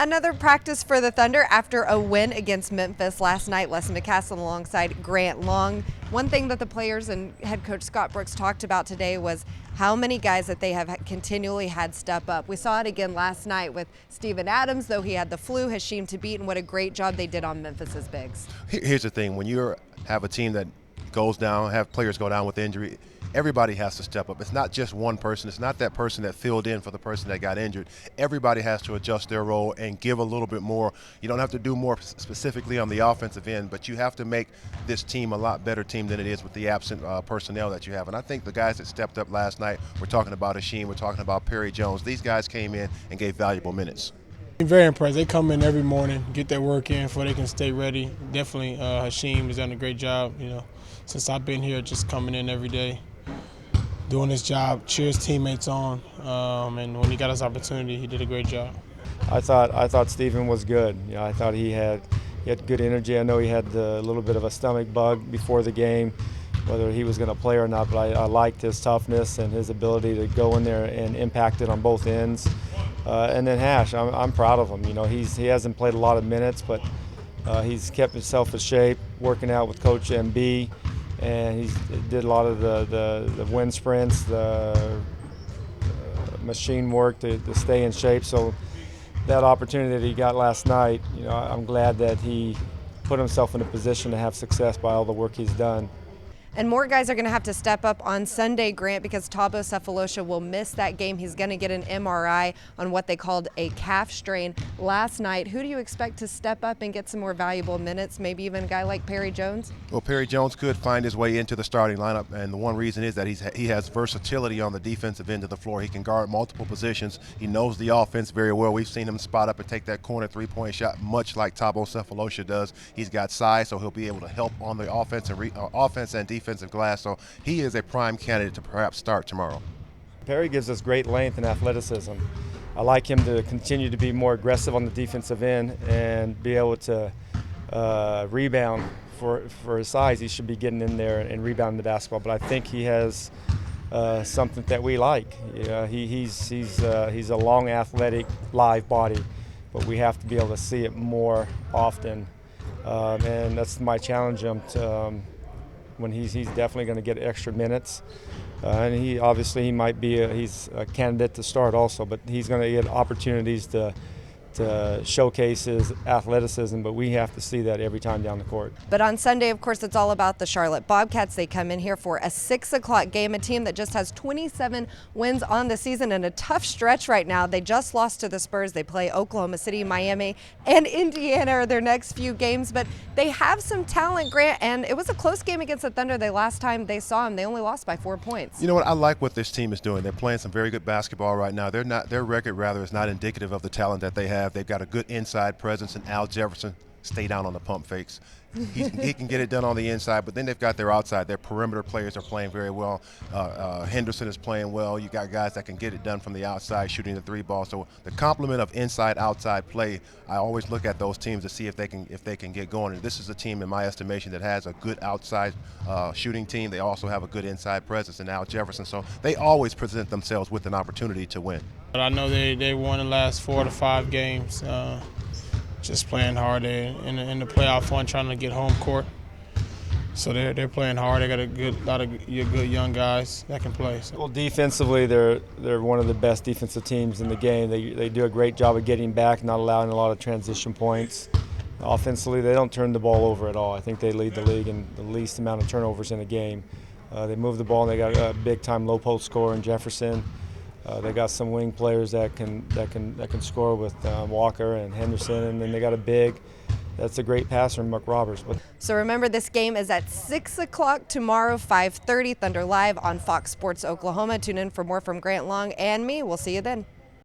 Another practice for the Thunder after a win against Memphis last night. Les McCastle alongside Grant Long. One thing that the players and head coach Scott Brooks talked about today was how many guys that they have continually had step up. We saw it again last night with Steven Adams, though he had the flu, Hasheem Thabeet, and what a great job they did on Memphis's bigs. Here's the thing, when you have a team that goes down, have players go down with injury, everybody has to step up. It's not just one person. It's not that person that filled in for the person that got injured. Everybody has to adjust their role and give a little bit more. You don't have to do more specifically on the offensive end, but you have to make this team a lot better team than it is with the absent personnel that you have. And I think the guys that stepped up last night, we're talking about Hasheem, we're talking about Perry Jones. These guys came in and gave valuable minutes. I'm very impressed. They come in every morning, get their work in before they can stay ready. Definitely Hasheem has done a great job, since I've been here, just coming in every day, doing his job, cheer his teammates on, and when he got his opportunity, he did a great job. I thought Steven was good. I thought he had good energy. I know he had a little bit of a stomach bug before the game, whether he was going to play or not, but I liked his toughness and his ability to go in there and impact it on both ends. And then Hash, I'm proud of him. He hasn't played a lot of minutes, but he's kept himself in shape, working out with Coach MB. And he did a lot of the wind sprints, the machine work to stay in shape. So that opportunity that he got last night, I'm glad that he put himself in a position to have success by all the work he's done. And more guys are going to have to step up on Sunday, Grant, because Thabo Sefolosha will miss that game. He's going to get an MRI on what they called a calf strain last night. Who do you expect to step up and get some more valuable minutes, maybe even a guy like Perry Jones? Well, Perry Jones could find his way into the starting lineup, and the one reason is that he has versatility on the defensive end of the floor. He can guard multiple positions. He knows the offense very well. We've seen him spot up and take that corner three-point shot, much like Thabo Sefolosha does. He's got size, so he'll be able to help on the offense and defensive glass. So he is a prime candidate to perhaps start tomorrow. Perry gives us great length and athleticism. I like him to continue to be more aggressive on the defensive end and be able to rebound. For his size, he should be getting in there and rebounding the basketball. But I think he has something that we like. He's a long, athletic, live body, but we have to be able to see it more often. And that's my challenge him to, when he's definitely going to get extra minutes. And he might be he's a candidate to start also, but he's going to get opportunities to showcase his athleticism, but we have to see that every time down the court. But on Sunday, of course, it's all about the Charlotte Bobcats. They come in here for a 6 o'clock game, a team that just has 27 wins on the season and a tough stretch right now. They just lost to the Spurs. They play Oklahoma City, Miami, and Indiana are their next few games, but they have some talent, Grant, and it was a close game against the Thunder. Last time they saw them, they only lost by 4 points. You know what? I like what this team is doing. They're playing some very good basketball right now. Their record rather is not indicative of the talent that they have. They've got a good inside presence, and Al Jefferson, stay down on the pump fakes. He can get it done on the inside, but then they've got their outside. Their perimeter players are playing very well. Henderson is playing well. You got guys that can get it done from the outside, shooting the three ball. So the complement of inside-outside play, I always look at those teams to see if they can get going. And this is a team, in my estimation, that has a good outside shooting team. They also have a good inside presence in Al Jefferson. So they always present themselves with an opportunity to win. But I know they won the last 4 to 5 games. Just playing hard. They're in the playoff run, trying to get home court. So they're playing hard. They got a lot of good young guys that can play. So. Well, defensively, they're one of the best defensive teams in the game. They do a great job of getting back, not allowing a lot of transition points. Offensively, they don't turn the ball over at all. I think they lead the league in the least amount of turnovers in a game. They move the ball, and they got a big-time low-post scorer in Jefferson. They got some wing players that can score with Walker and Henderson, and then they got a big. That's a great passer, Mark Roberts. So remember, this game is at 6 o'clock tomorrow, 5:30, Thunder Live on Fox Sports Oklahoma. Tune in for more from Grant Long and me. We'll see you then.